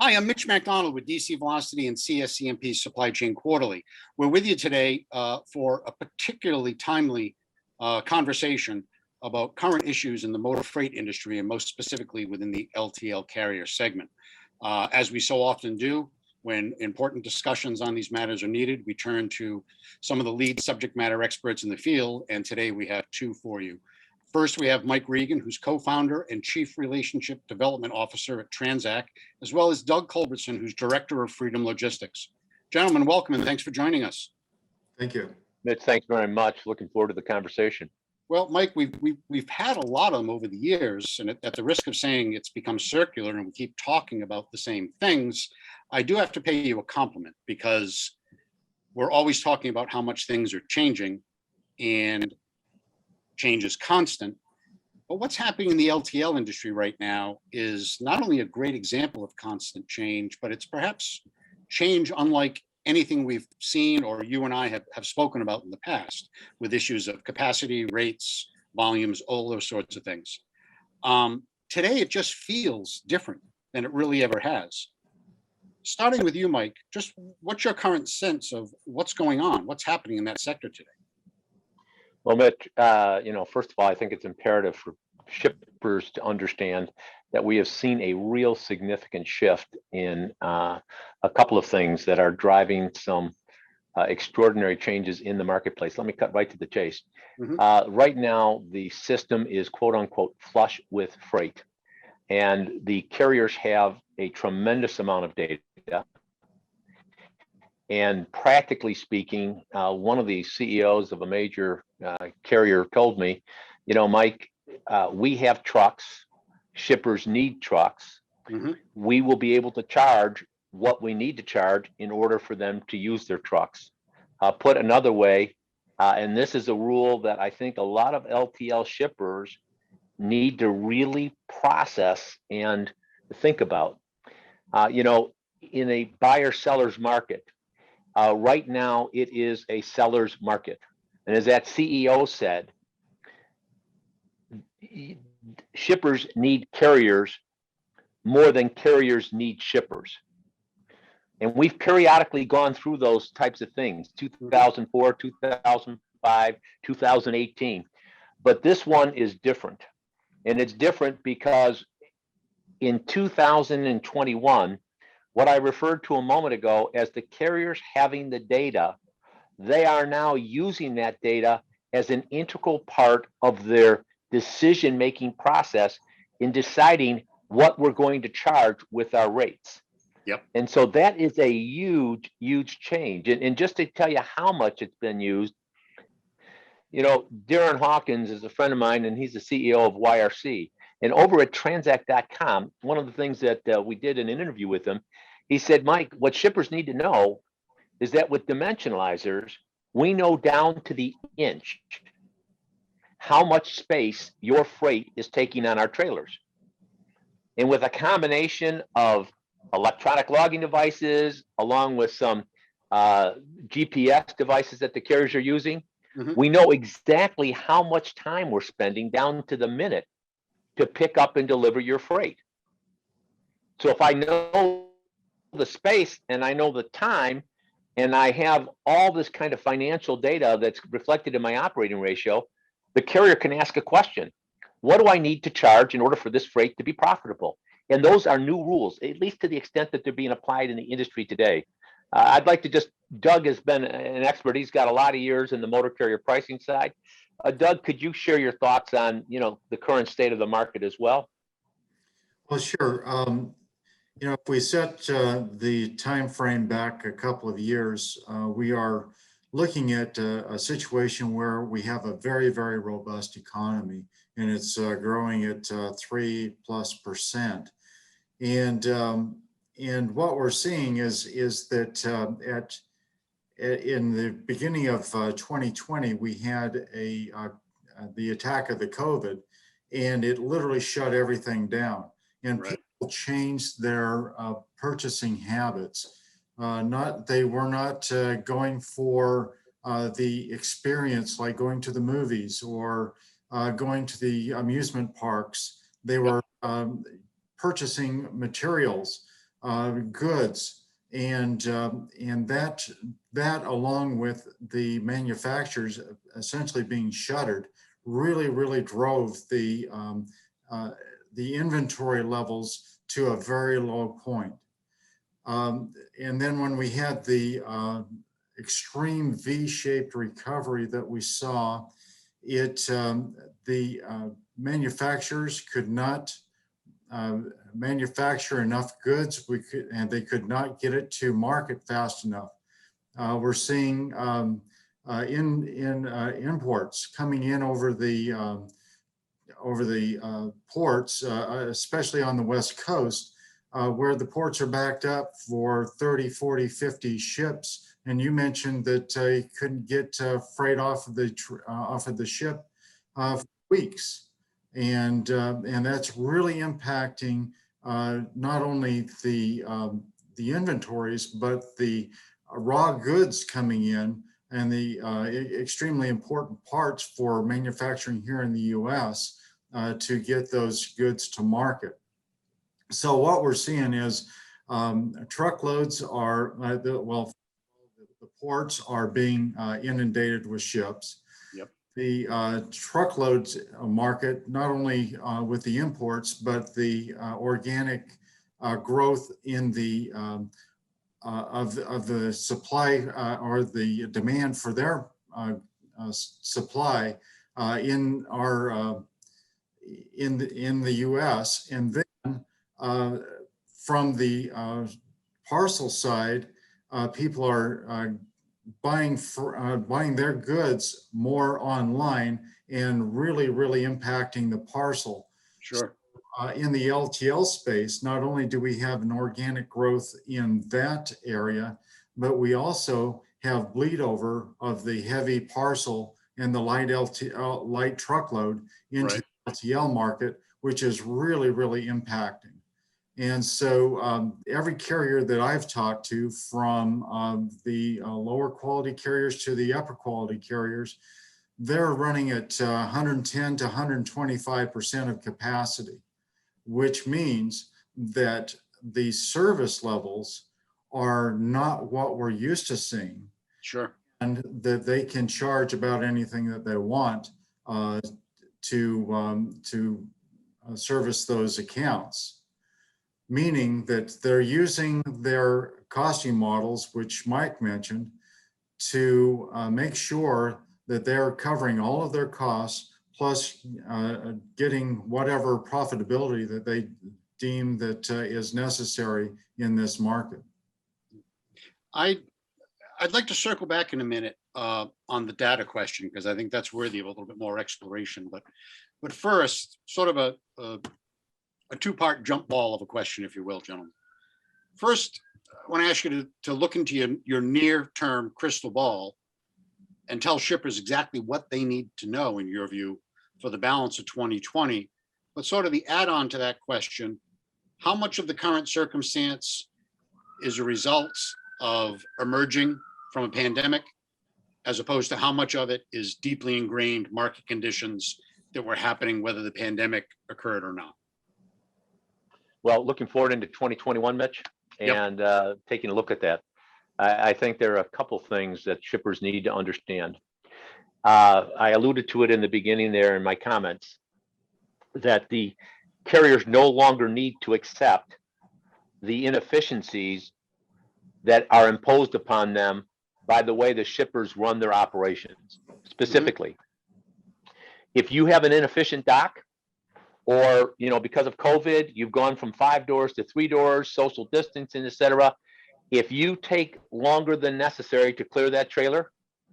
Hi, I'm Mitch MacDonald with DC Velocity and CSCMP Supply Chain Quarterly. We're with you today for a particularly timely conversation about current issues in the motor freight industry, and most specifically within the LTL carrier segment. As we so often do, when important discussions on these matters are needed, we turn to some of the lead subject matter experts in the field, and today we have two for you. First, we have Mike Regan, who's co-founder and Chief Relationship Development Officer at TranzAct, as well as Doug Culberson, who's Director of Freedom Logistics. Gentlemen, welcome and thanks for joining us. Thank you. Mitch, thanks very much. Looking forward to the conversation. Well, Mike, we've had a lot of them over the years, and at the risk of saying it's become circular and we keep talking about the same things, I do have to pay you a compliment, because we're always talking about how much things are changing, and change is constant. But what's happening in the LTL industry right now is not only a great example of constant change, but it's perhaps change unlike anything we've seen or you and I have spoken about in the past, with issues of capacity, rates, volumes, all those sorts of things. Today, it just feels different than it really ever has. Starting with you, Mike, just what's your current sense of what's going on? What's happening in that sector today? Well, Mitch, first of all, I think it's imperative for shippers to understand that we have seen a real significant shift in a couple of things that are driving some extraordinary changes in the marketplace. Let me cut right to the chase. Right now, the system is quote unquote flush with freight, and the carriers have a tremendous amount of data. And practically speaking, one of the CEOs of a major carrier told me, Mike, we have trucks, shippers need trucks. We will be able to charge what we need to charge in order for them to use their trucks. Put another way, and this is a rule that I think a lot of LTL shippers need to really process and think about. In a buyer-seller's market, right now, it is a seller's market. And as that CEO said, shippers need carriers more than carriers need shippers. And we've periodically gone through those types of things, 2004, 2005, 2018. But this one is different. And it's different because in 2021, what I referred to a moment ago as the carriers having the data, they are now using that data as an integral part of their decision-making process in deciding what we're going to charge with our rates. Yep. And so that is a huge, huge change. And just to tell you how much it's been used, Darren Hawkins is a friend of mine, and he's the CEO of YRC. And over at TranzAct.com, one of the things that we did in an interview with him, he said, Mike, what shippers need to know is that with dimensionalizers, we know down to the inch how much space your freight is taking on our trailers. And with a combination of electronic logging devices, along with some GPS devices that the carriers are using, we know exactly how much time we're spending down to the minute to pick up and deliver your freight. So if I know the space and I know the time, and I have all this kind of financial data that's reflected in my operating ratio, the carrier can ask a question. What do I need to charge in order for this freight to be profitable? And those are new rules, at least to the extent that they're being applied in the industry today. I'd like to Doug has been an expert. He's got a lot of years in the motor carrier pricing side. Doug, could you share your thoughts on, the current state of the market as well? Well, sure. If we set the time frame back a couple of years, we are looking at a situation where we have a very, very robust economy, and it's growing at 3+%. And what we're seeing is that in the beginning of 2020, we had the attack of the COVID, and it literally shut everything down. And right. People changed their purchasing habits. They were not going for the experience, like going to the movies or going to the amusement parks. They were purchasing materials goods, and that along with the manufacturers essentially being shuttered really drove the inventory levels to a very low point. And then when we had the extreme V-shaped recovery that we saw, the manufacturers could not manufacture enough goods. And they could not get it to market fast enough. We're seeing imports coming in over the ports, especially on the West Coast, where the ports are backed up for 30, 40, 50 ships. And you mentioned that you couldn't get freight off of the ship for weeks. And that's really impacting not only the inventories, but the raw goods coming in and the extremely important parts for manufacturing here in the U.S. To get those goods to market. So what we're seeing is truckloads are, the ports are being inundated with ships. Yep. The truckloads market, not only with the imports, but the organic growth in the of the supply or the demand for their supply in our in the U.S. And then from the parcel side, people are buying their goods more online and really impacting the parcel. Sure. In the LTL space, not only do we have an organic growth in that area, but we also have bleed over of the heavy parcel and the light truckload into Right. the LTL market, which is really impacting. And so every carrier that I've talked to, from the lower quality carriers to the upper quality carriers, they're running at 110 to 125% of capacity, which means that the service levels are not what we're used to seeing. Sure. And that they can charge about anything that they want to service those accounts, meaning that they're using their costing models, which Mike mentioned, to make sure that they're covering all of their costs, plus getting whatever profitability that they deem that is necessary in this market. I'd like to circle back in a minute on the data question, because I think that's worthy of a little bit more exploration. But first, sort of a two-part jump ball of a question, if you will, gentlemen. First, I want to ask you to look into your near-term crystal ball and tell shippers exactly what they need to know, in your view, for the balance of 2020. But sort of the add-on to that question, how much of the current circumstance is a result of emerging from a pandemic, as opposed to how much of it is deeply ingrained market conditions that were happening whether the pandemic occurred or not? Well, looking forward into 2021, Mitch, and taking a look at that, I think there are a couple things that shippers need to understand. I alluded to it in the beginning there in my comments, that the carriers no longer need to accept the inefficiencies that are imposed upon them by the way the shippers run their operations. Specifically, if you have an inefficient dock, or because of COVID, you've gone from 5 doors to 3 doors, social distancing, etc. If you take longer than necessary to clear that trailer,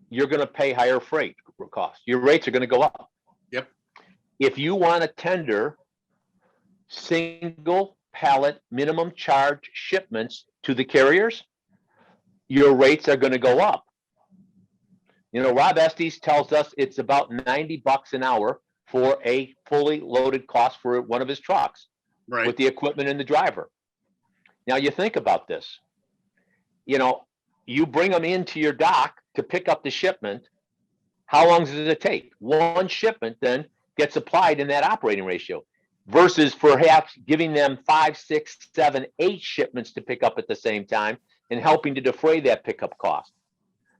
you're going to pay higher freight costs. Your rates are going to go up. Yep. If you want to tender single pallet minimum charge shipments to the carriers, your rates are going to go up. Rob Estes tells us it's about $90 an hour for a fully loaded cost for one of his trucks, Right. with the equipment and the driver. Now you think about this. You bring them into your dock to pick up the shipment. How long does it take? One shipment then gets applied in that operating ratio. versus perhaps giving them 5, 6, 7, 8 shipments to pick up at the same time and helping to defray that pickup cost.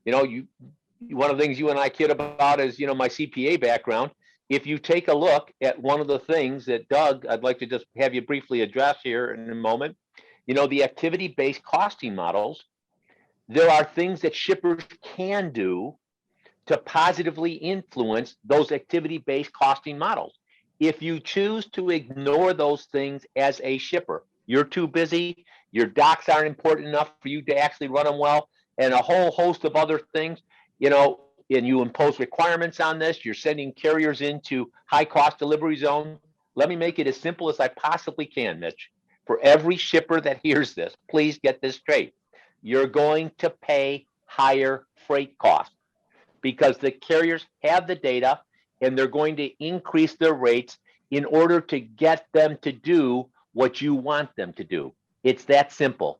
One of the things you and I kid about is, my CPA background. If you take a look at one of the things that Doug, I'd like to just have you briefly address here in a moment, the activity-based costing models, there are things that shippers can do to positively influence those activity-based costing models. If you choose to ignore those things as a shipper, you're too busy, your docks aren't important enough for you to actually run them well, and a whole host of other things, and you impose requirements on this, you're sending carriers into high cost delivery zone. Let me make it as simple as I possibly can, Mitch. For every shipper that hears this, please get this straight. You're going to pay higher freight costs because the carriers have the data and they're going to increase their rates in order to get them to do what you want them to do. It's that simple.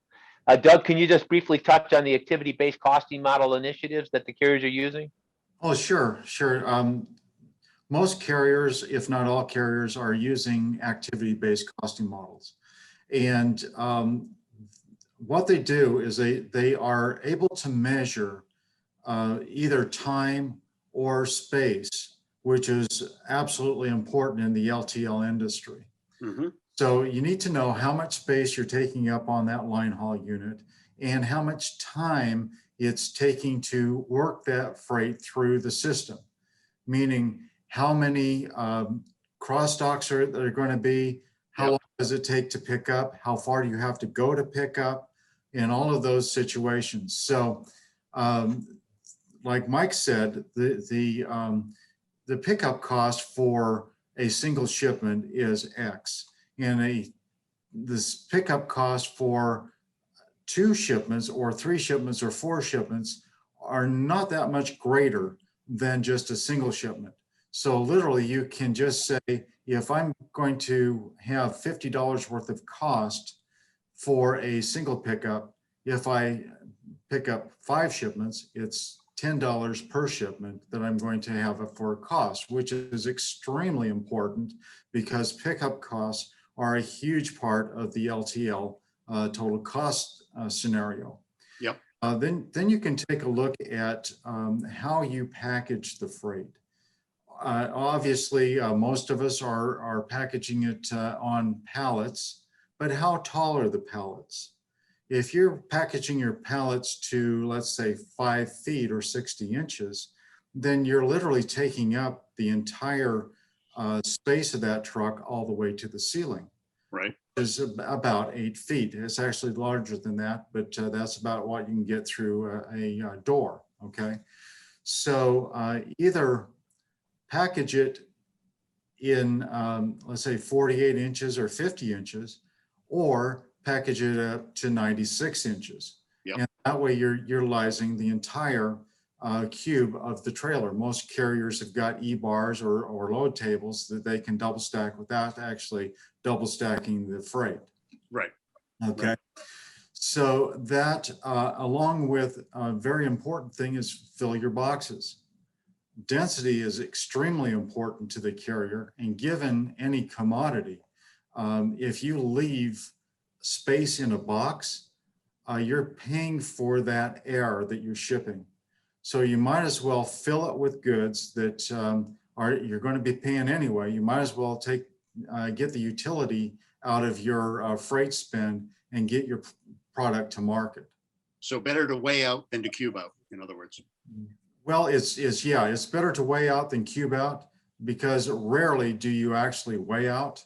Doug, can you just briefly touch on the activity-based costing model initiatives that the carriers are using? Oh, sure. Most carriers, if not all carriers, are using activity-based costing models. And what they do is they are able to measure either time or space, which is absolutely important in the LTL industry. Mm-hmm. So you need to know how much space you're taking up on that line haul unit and how much time it's taking to work that freight through the system, meaning how many cross docks are there going to be, how long does it take to pick up, how far do you have to go to pick up, in all of those situations. So like Mike said, the pickup cost for a single shipment is X. And this pickup cost for 2 shipments or 3 shipments or 4 shipments are not that much greater than just a single shipment. So literally you can just say, if I'm going to have $50 worth of cost for a single pickup, if I pick up 5 shipments, it's $10 per shipment that I'm going to have for a cost, which is extremely important because pickup costs are a huge part of the LTL total cost scenario. Yep. Then you can take a look at how you package the freight. Obviously, most of us are packaging it on pallets, but how tall are the pallets? If you're packaging your pallets to, let's say, 5 feet or 60 inches, then you're literally taking up the entire space of that truck all the way to the ceiling. Right. Is about 8 feet. It's actually larger than that, but that's about what you can get through a door, okay? So either package it in, let's say, 48 inches or 50 inches, or package it up to 96 inches. Yep. And that way you're utilizing the entire cube of the trailer. Most carriers have got E-bars or load tables that they can double stack without actually double stacking the freight. Right. Okay. Right. So that along with a very important thing is fill your boxes. Density is extremely important to the carrier, and given any commodity, if you leave space in a box, you're paying for that air that you're shipping. So you might as well fill it with goods that you're going to be paying anyway. You might as well get the utility out of your freight spend and get your product to market. So better to weigh out than to cube out, in other words. Well, it's better to weigh out than cube out, because rarely do you actually weigh out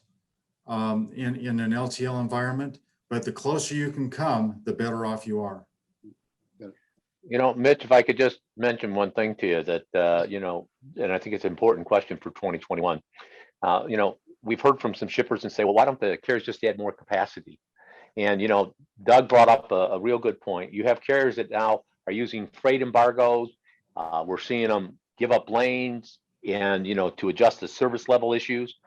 in an LTL environment. But the closer you can come, the better off you are. Mitch, if I could just mention one thing to you that, and I think it's an important question for 2021. We've heard from some shippers and say, well, why don't the carriers just add more capacity? And, Doug brought up a real good point. You have carriers that now are using freight embargoes. We're seeing them give up lanes and, to adjust the service level issues.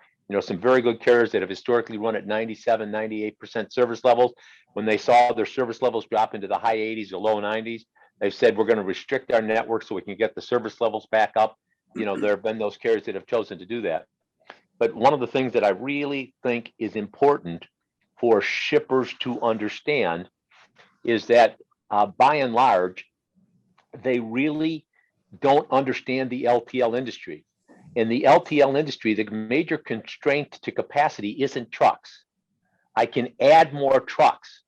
Some very good carriers that have historically run at 97, 98% service levels. When they saw their service levels drop into the high 80s or low 90s, they've said, we're going to restrict our network so we can get the service levels back up. There have been those carriers that have chosen to do that. But one of the things that I really think is important for shippers to understand is that by and large, they really don't understand the LTL industry. In the LTL industry, the major constraint to capacity isn't trucks. I can add more trucks,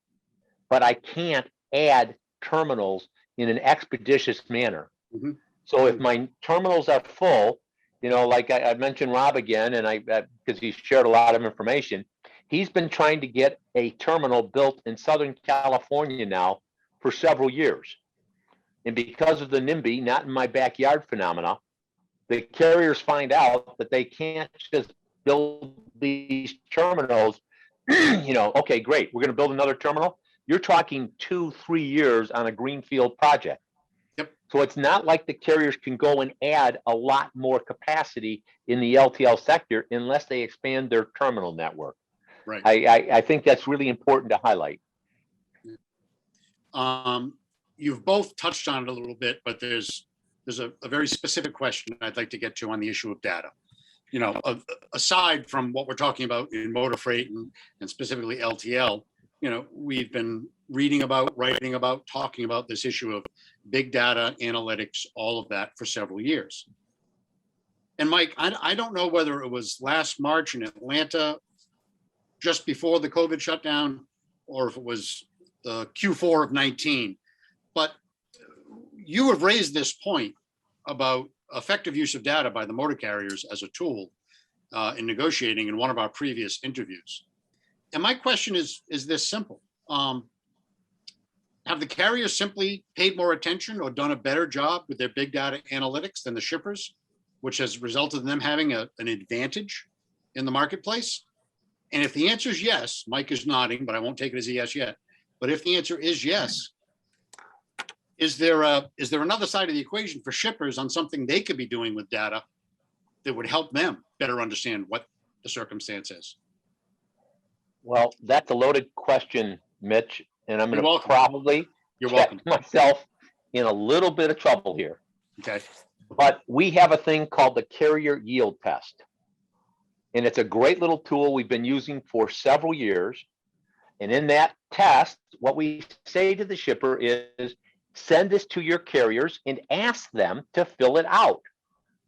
but I can't add terminals in an expeditious manner. Mhm. So if my terminals are full, like I mentioned Rob again, and because he shared a lot of information, he's been trying to get a terminal built in Southern California now for several years. And because of the NIMBY, not in my backyard phenomena, the carriers find out that they can't just build these terminals. Okay, great, we're going to build another terminal. You're talking 2-3 years on a greenfield project. Yep. So it's not like the carriers can go and add a lot more capacity in the LTL sector unless they expand their terminal network. Right. I think that's really important to highlight. You've both touched on it a little bit, but there's a very specific question I'd like to get to on the issue of data. Aside from what we're talking about in motor freight and specifically LTL, we've been reading about, writing about, talking about this issue of big data, analytics, all of that for several years. And Mike, I don't know whether it was last March in Atlanta, just before the COVID shutdown, or if it was the Q4 of 19, but you have raised this point about effective use of data by the motor carriers as a tool in negotiating in one of our previous interviews. And my question is this simple. Have the carriers simply paid more attention or done a better job with their big data analytics than the shippers, which has resulted in them having an advantage in the marketplace? And if the answer is yes, Mike is nodding, but I won't take it as a yes yet. But if the answer is yes, is there another side of the equation for shippers on something they could be doing with data that would help them better understand what the circumstance is? Well, that's a loaded question, Mitch, and I'm going You're to welcome. probably You're get welcome. myself in a little bit of trouble here. Okay. But we have a thing called the carrier yield test. And it's a great little tool we've been using for several years. And in that test, what we say to the shipper is send this to your carriers and ask them to fill it out,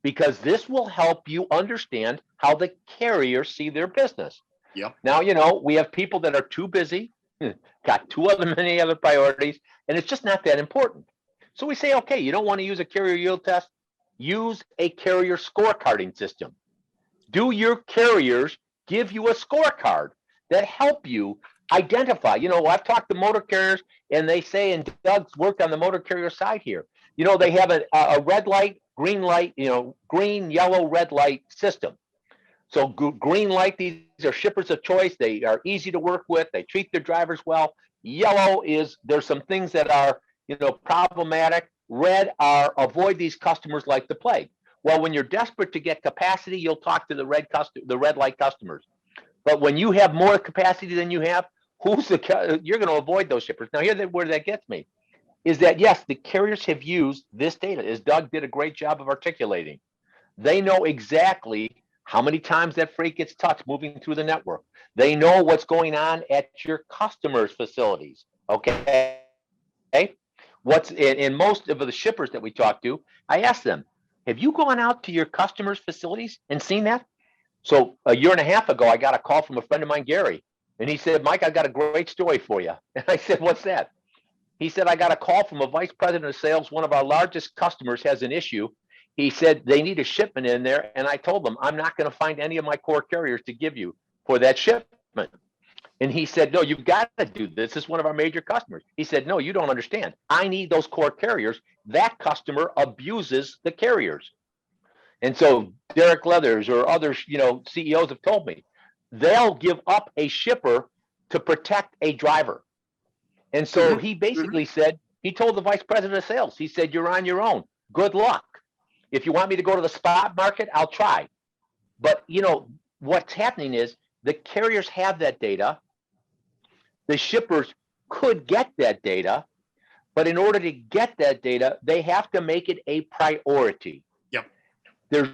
because this will help you understand how the carriers see their business. Yep. Now, we have people that are too busy, got many other priorities, and it's just not that important. So we say, okay, you don't want to use a carrier yield test, use a carrier scorecarding system. Do your carriers give you a scorecard that help you identify? I've talked to motor carriers and they say, and Doug's worked on the motor carrier side here, they have a red light, green light, green, yellow, red light system. So green light, these are shippers of choice. They are easy to work with. They treat their drivers well. Yellow is there's some things that are, problematic. Red are avoid these customers like the plague. Well, when you're desperate to get capacity, you'll talk to the red light customers. But when you have more capacity than you have, you're going to avoid those shippers. Now, where that gets me is that, yes, the carriers have used this data, as Doug did a great job of articulating. They know exactly how many times that freight gets touched moving through the network. They know what's going on at your customers' facilities. Okay. What's in most of the shippers that we talk to, I ask them, have you gone out to your customers' facilities and seen that? So a year and a half ago, I got a call from a friend of mine, Gary, and he said, Mike, I got a great story for you. And I said, what's that? He said, I got a call from a vice president of sales. One of our largest customers has an issue. He said they need a shipment in there. And I told them, I'm not going to find any of my core carriers to give you for that shipment. And he said, no, you've got to do this. This is one of our major customers. He said, no, you don't understand. I need those core carriers. That customer abuses the carriers. And so Derek Leathers or other, CEOs have told me they'll give up a shipper to protect a driver. And so he basically said, he told the vice president of sales, he said, you're on your own. Good luck. If you want me to go to the spot market, I'll try. But, what's happening is the carriers have that data. The shippers could get that data. But in order to get that data, they have to make it a priority. Yep. There's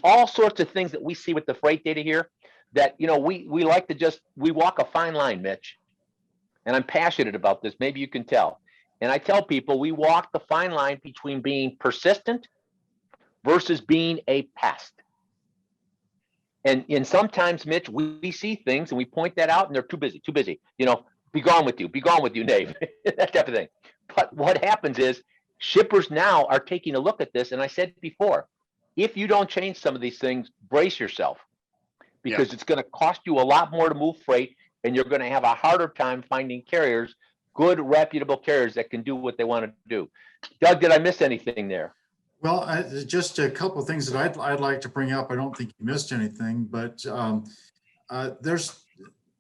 all sorts of things that we see with the freight data here that, we like to we walk a fine line, Mitch. And I'm passionate about this. Maybe you can tell. And I tell people we walk the fine line between being persistent versus being a pest. And sometimes, Mitch, we see things and we point that out and they're too busy. Be gone with you, Dave, that type of thing. But what happens is shippers now are taking a look at this. And I said before, if you don't change some of these things, brace yourself, because it's going to cost you a lot more to move freight, and you're going to have a harder time finding carriers, good, reputable carriers that can do what they want to do. Doug, did I miss anything there? Well, just a couple of things that I'd like to bring up. I don't think you missed anything, but there's,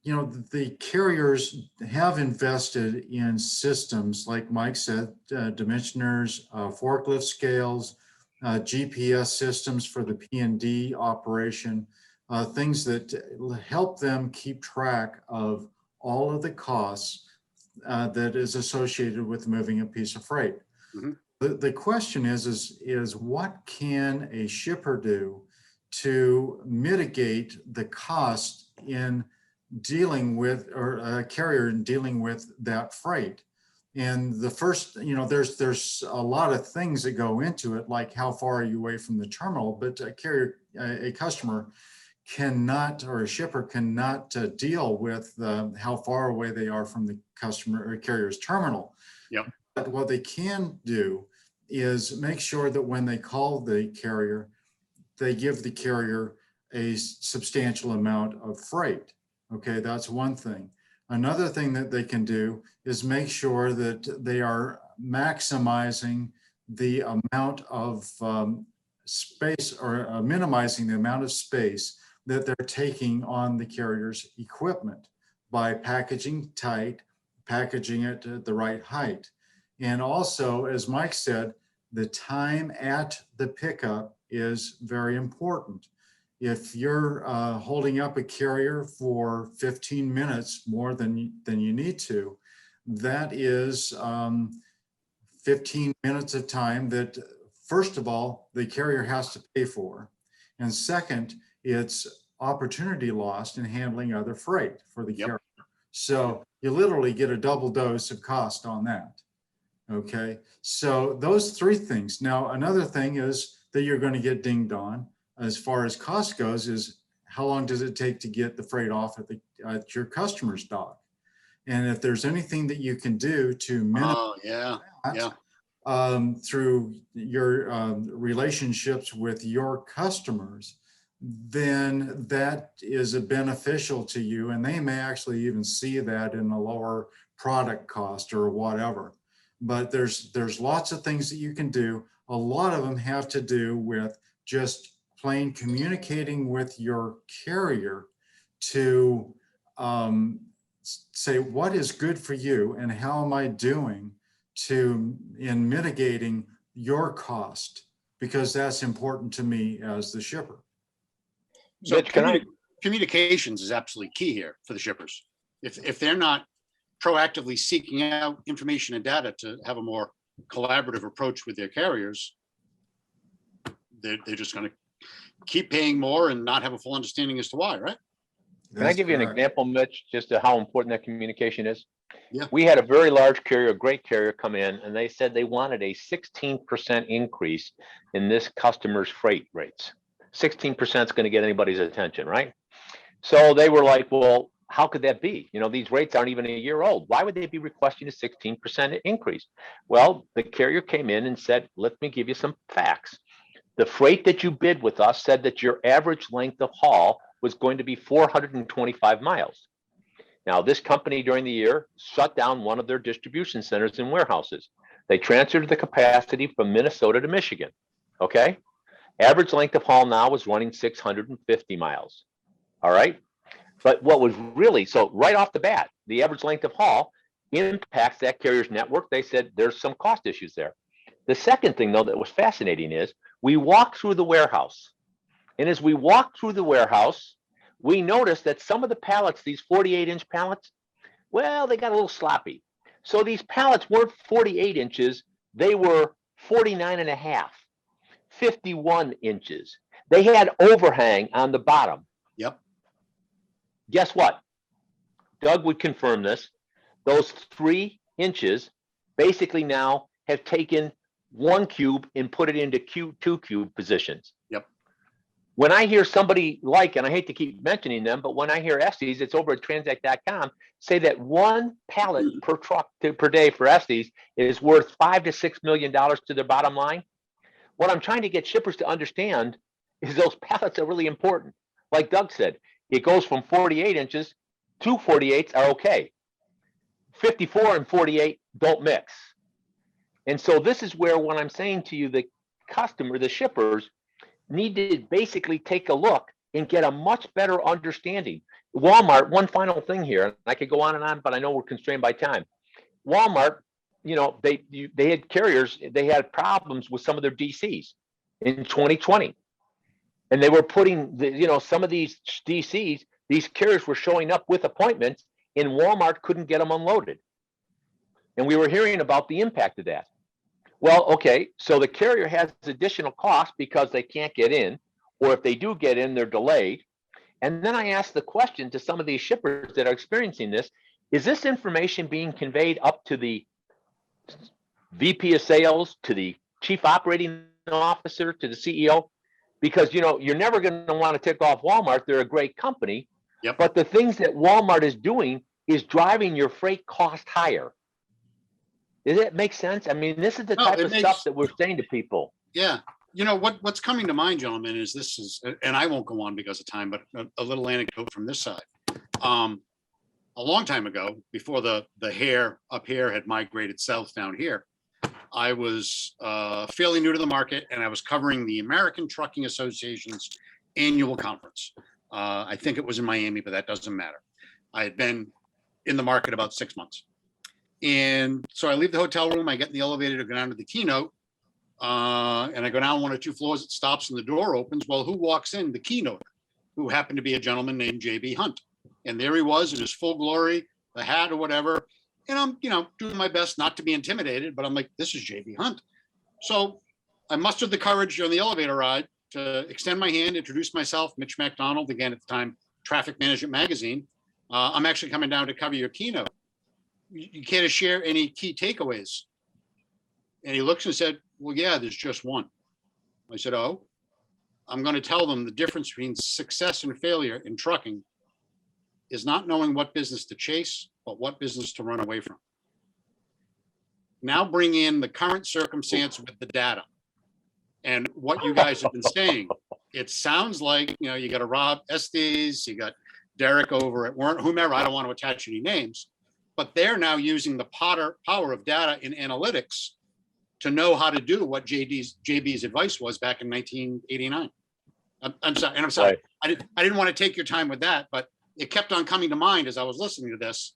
the carriers have invested in systems, like Mike said, dimensioners, forklift scales, GPS systems for the P&D operation, things that help them keep track of all of the costs that is associated with moving a piece of freight. Mhm. The question is what can a shipper do to mitigate the cost in dealing with, or a carrier in dealing with that freight? And the first, there's a lot of things that go into it, like how far are you away from the terminal, but a customer cannot, or a shipper cannot deal with how far away they are from the customer or carrier's terminal. Yep. But what they can do is make sure that when they call the carrier, they give the carrier a substantial amount of freight. Okay, that's one thing. Another thing that they can do is make sure that they are maximizing the amount of space, or minimizing the amount of space that they're taking on the carrier's equipment by packaging tight, packaging it at the right height. And also, as Mike said, the time at the pickup is very important. If you're holding up a carrier for 15 minutes more than you need to, that is 15 minutes of time that, first of all, the carrier has to pay for. And second, it's opportunity lost in handling other freight for the carrier. So you literally get a double dose of cost on that. Okay, so those three things. Now, another thing is that you're going to get dinged on as far as cost goes is how long does it take to get the freight off at your customer's dock? And if there's anything that you can do to minimize that, through your relationships with your customers, then that is beneficial to you, and they may actually even see that in a lower product cost or whatever. But there's lots of things that you can do. A lot of them have to do with just plain communicating with your carrier to say what is good for you and how am I doing in mitigating your cost, because that's important to me as the shipper. So Mitch, communications is absolutely key here for the shippers. If they're not proactively seeking out information and data to have a more collaborative approach with their carriers, they're just going to keep paying more and not have a full understanding as to why, right? Can I give you an example, Mitch, just to how important that communication is? Yeah. We had a very large carrier, a great carrier, come in, and they said they wanted a 16% increase in this customer's freight rates. 16% is going to get anybody's attention, right? So they were like, well, how could that be? These rates aren't even a year old. Why would they be requesting a 16% increase? Well, the carrier came in and said, let me give you some facts. The freight that you bid with us said that your average length of haul was going to be 425 miles. Now, this company during the year shut down one of their distribution centers and warehouses. They transferred the capacity from Minnesota to Michigan. Okay. Average length of haul now was running 650 miles. All right. But what was really, so right off the bat, the average length of haul impacts that carrier's network. They said there's some cost issues there. The second thing, though, that was fascinating is we walked through the warehouse. And as we walked through the warehouse, we noticed that some of the pallets, these 48-inch pallets, well, they got a little sloppy. So these pallets weren't 48 inches, they were 49 and a half, 51 inches. They had overhang on the bottom. Yep. Guess what? Doug would confirm this. Those 3 inches basically now have taken 1 cube and put it into 2 cube positions. Yep. When I hear somebody like, and I hate to keep mentioning them, but when I hear Estes, it's over at TranzAct.com, say that 1 pallet per truck per day for Estes is worth $5 to $6 million to their bottom line. What I'm trying to get shippers to understand is those pallets are really important. Like Doug said, it goes from 48 inches to 48s are okay. 54 and 48 don't mix. And so this is where, when I'm saying to you, the customer, the shippers need to basically take a look and get a much better understanding. Walmart, one final thing here, I could go on and on, but I know we're constrained by time. Walmart, you know, they had carriers, they had problems with some of their DCs in 2020. And they were putting, some of these DCs, these carriers were showing up with appointments and Walmart couldn't get them unloaded. And we were hearing about the impact of that. Well, okay, so the carrier has additional costs because they can't get in, or if they do get in, they're delayed. And then I asked the question to some of these shippers that are experiencing this, is this information being conveyed up to the VP of sales, to the chief operating officer, to the CEO? Because, you're never going to want to tick off Walmart. They're a great company. Yep. But the things that Walmart is doing is driving your freight cost higher. Does it make sense? I mean, this is the type of stuff that we're saying to people. Yeah. What's coming to mind, gentlemen, is this is, and I won't go on because of time, but a little anecdote from this side. A long time ago, before the hair up here had migrated south down here, I was fairly new to the market, and I was covering the American Trucking Association's annual conference. I think it was in Miami, but that doesn't matter. I had been in the market about 6 months. And so I leave the hotel room, I get in the elevator to go down to the keynote, and I go down 1 or 2 floors, it stops and the door opens. Well, who walks in? The keynote, who happened to be a gentleman named JB Hunt. And there he was in his full glory, the hat or whatever. And I'm, doing my best not to be intimidated, but I'm like, this is JB Hunt. So I mustered the courage on the elevator ride to extend my hand, introduce myself, Mitch MacDonald, again at the time, Traffic Management Magazine. I'm actually coming down to cover your keynote. You care to share any key takeaways? And he looks and said, well, yeah, there's just one. I said, oh, I'm going to tell them the difference between success and failure in trucking is not knowing what business to chase, but what business to run away from. Now bring in the current circumstance with the data and what you guys have been saying. It sounds like, you got a Rob Estes, you got Derek over at Warren, whomever, I don't want to attach any names, but they're now using the power of data and analytics to know how to do what JB's advice was back in 1989. I'm sorry, and I'm sorry, right. I didn't want to take your time with that, but it kept on coming to mind as I was listening to this.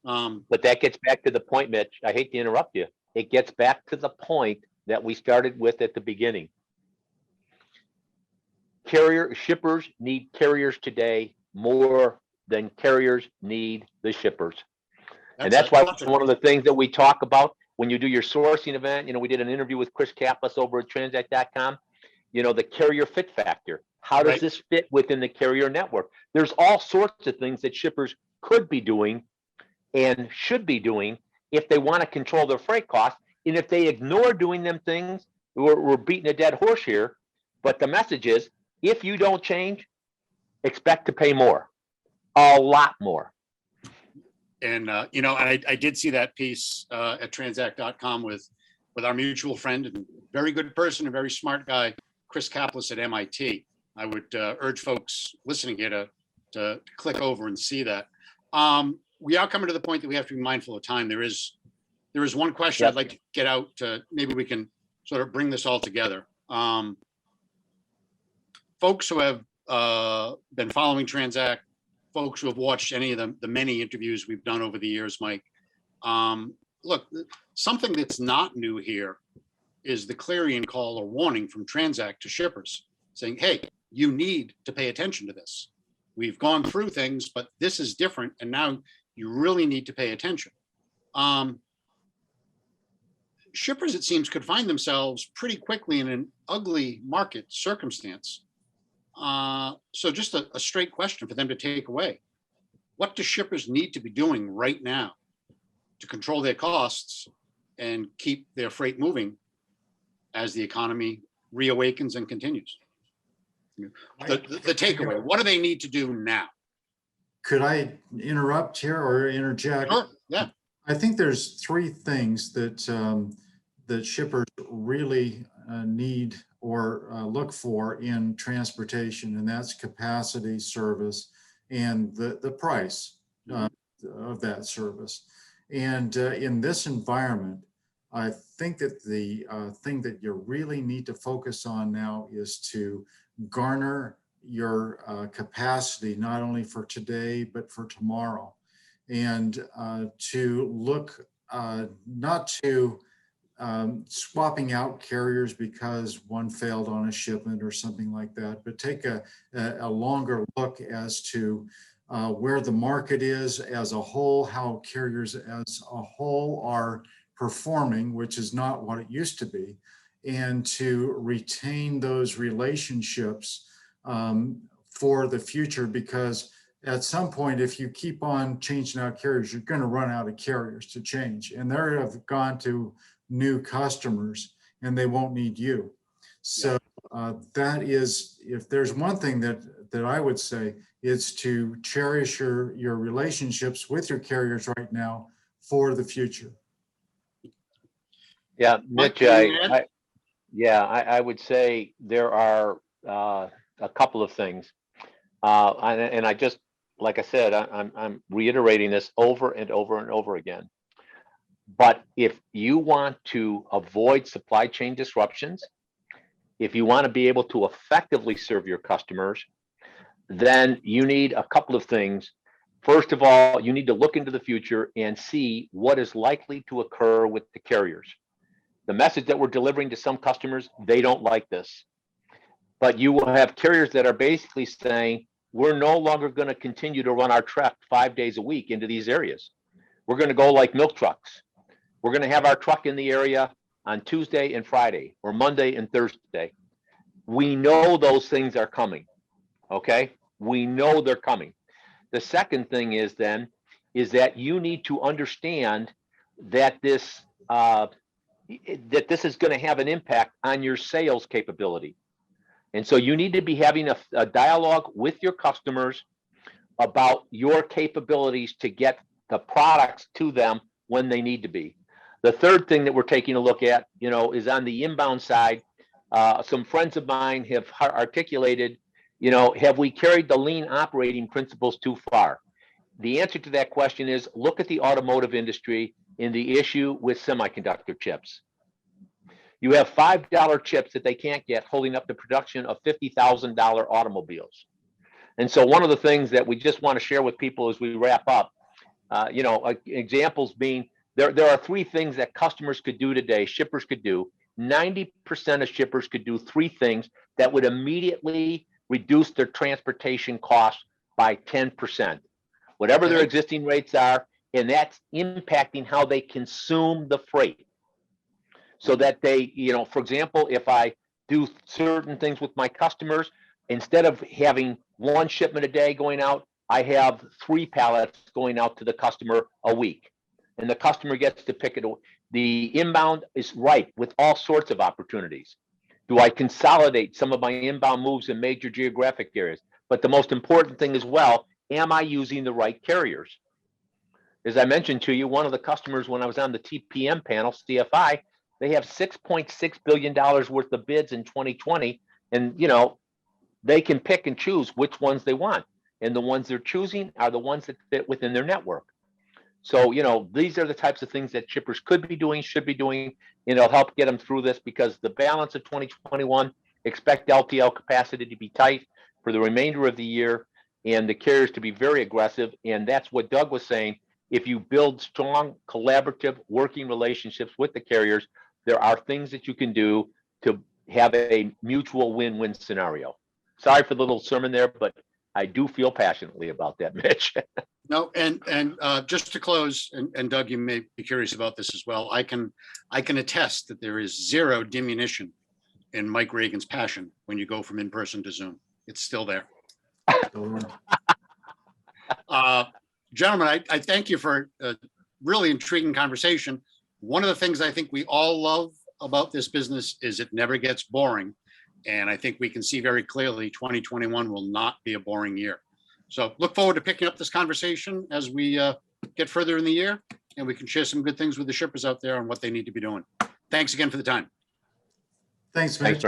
But that gets back to the point, Mitch. I hate to interrupt you. It gets back to the point that we started with at the beginning. Shippers need carriers today more than carriers need the shippers. And that's why one of the things that we talk about when you do your sourcing event, we did an interview with Chris Kaplis over at TranzAct.com, the carrier fit factor. How does this fit within the carrier network? There's all sorts of things that shippers could be doing and should be doing if they want to control their freight costs. And if they ignore doing them things, we're beating a dead horse here. But the message is, if you don't change, expect to pay more, a lot more. And, I did see that piece at TranzAct.com with our mutual friend and very good person, a very smart guy, Chris Kaplis at MIT. I would urge folks listening here to click over and see that. We are coming to the point that we have to be mindful of time. There is one question I'd like to get out. Maybe we can sort of bring this all together. Folks who have been following TranzAct, folks who have watched any of the many interviews we've done over the years, Mike, look, something that's not new here is the clarion call or warning from TranzAct to shippers saying, hey, you need to pay attention to this. We've gone through things, but this is different. And now you really need to pay attention. Shippers, it seems, could find themselves pretty quickly in an ugly market circumstance So just a straight question for them to take away. What do shippers need to be doing right now to control their costs and keep their freight moving as the economy reawakens and continues? The takeaway, what do they need to do now? Could I interrupt here or interject? Sure, yeah. I think there's three things that shippers really need or look for in transportation, and that's capacity, service, and the price of that service. And in this environment, I think that the thing that you really need to focus on now is to garner your capacity, not only for today, but for tomorrow. And to look not to swapping out carriers because one failed on a shipment or something like that, but take a longer look as to where the market is as a whole, how carriers as a whole are performing, which is not what it used to be, and to retain those relationships for the future, because at some point, if you keep on changing out carriers, you're going to run out of carriers to change, and they have gone to new customers and they won't need you. So that is, if there's one thing that I would say, is to cherish your relationships with your carriers right now for the future. Yeah, Mike, Mitch, can you add? I would say there are a couple of things. And I just, like I said, I'm reiterating this over and over and over again. But if you want to avoid supply chain disruptions, if you want to be able to effectively serve your customers, then you need a couple of things. First of all, you need to look into the future and see what is likely to occur with the carriers. The message that we're delivering to some customers, they don't like this. But you will have carriers that are basically saying, we're no longer going to continue to run our truck 5 days a week into these areas. We're going to go like milk trucks. We're going to have our truck in the area on Tuesday and Friday, or Monday and Thursday. We know those things are coming. Okay, we know they're coming. The second thing is that you need to understand that this is going to have an impact on your sales capability. And so you need to be having a dialogue with your customers about your capabilities to get the products to them when they need to be. The third thing that we're taking a look at, is on the inbound side. Some friends of mine have articulated, have we carried the lean operating principles too far? The answer to that question is, look at the automotive industry in the issue with semiconductor chips. You have $5 chips that they can't get, holding up the production of $50,000 automobiles. And so one of the things that we just want to share with people as we wrap up, examples being, there are three things that customers could do today, shippers could do. 90% of shippers could do three things that would immediately reduce their transportation costs by 10%, whatever their existing rates are, and that's impacting how they consume the freight. So that they, for example, if I do certain things with my customers, instead of having one shipment a day going out, I have 3 pallets going out to the customer a week, and the customer gets to pick it. The inbound is ripe with all sorts of opportunities. Do I consolidate some of my inbound moves in major geographic areas? But the most important thing as well, am I using the right carriers? As I mentioned to you, one of the customers, when I was on the TPM panel, CFI, they have $6.6 billion worth of bids in 2020. And, they can pick and choose which ones they want. And the ones they're choosing are the ones that fit within their network. So, these are the types of things that shippers could be doing, should be doing, and it'll help get them through this, because the balance of 2021, expect LTL capacity to be tight for the remainder of the year and the carriers to be very aggressive. And that's what Doug was saying. If you build strong, collaborative, working relationships with the carriers, there are things that you can do to have a mutual win-win scenario. Sorry for the little sermon there, but I do feel passionately about that, Mitch. No, and just to close, and Doug, you may be curious about this as well. I can attest that there is zero diminution in Mike Regan's passion when you go from in-person to Zoom. It's still there. So, Gentlemen, I thank you for a really intriguing conversation. One of the things I think we all love about this business is it never gets boring. And I think we can see very clearly 2021 will not be a boring year. So look forward to picking up this conversation as we get further in the year, and we can share some good things with the shippers out there on what they need to be doing. Thanks again for the time. Thanks, Thanks Mitch. very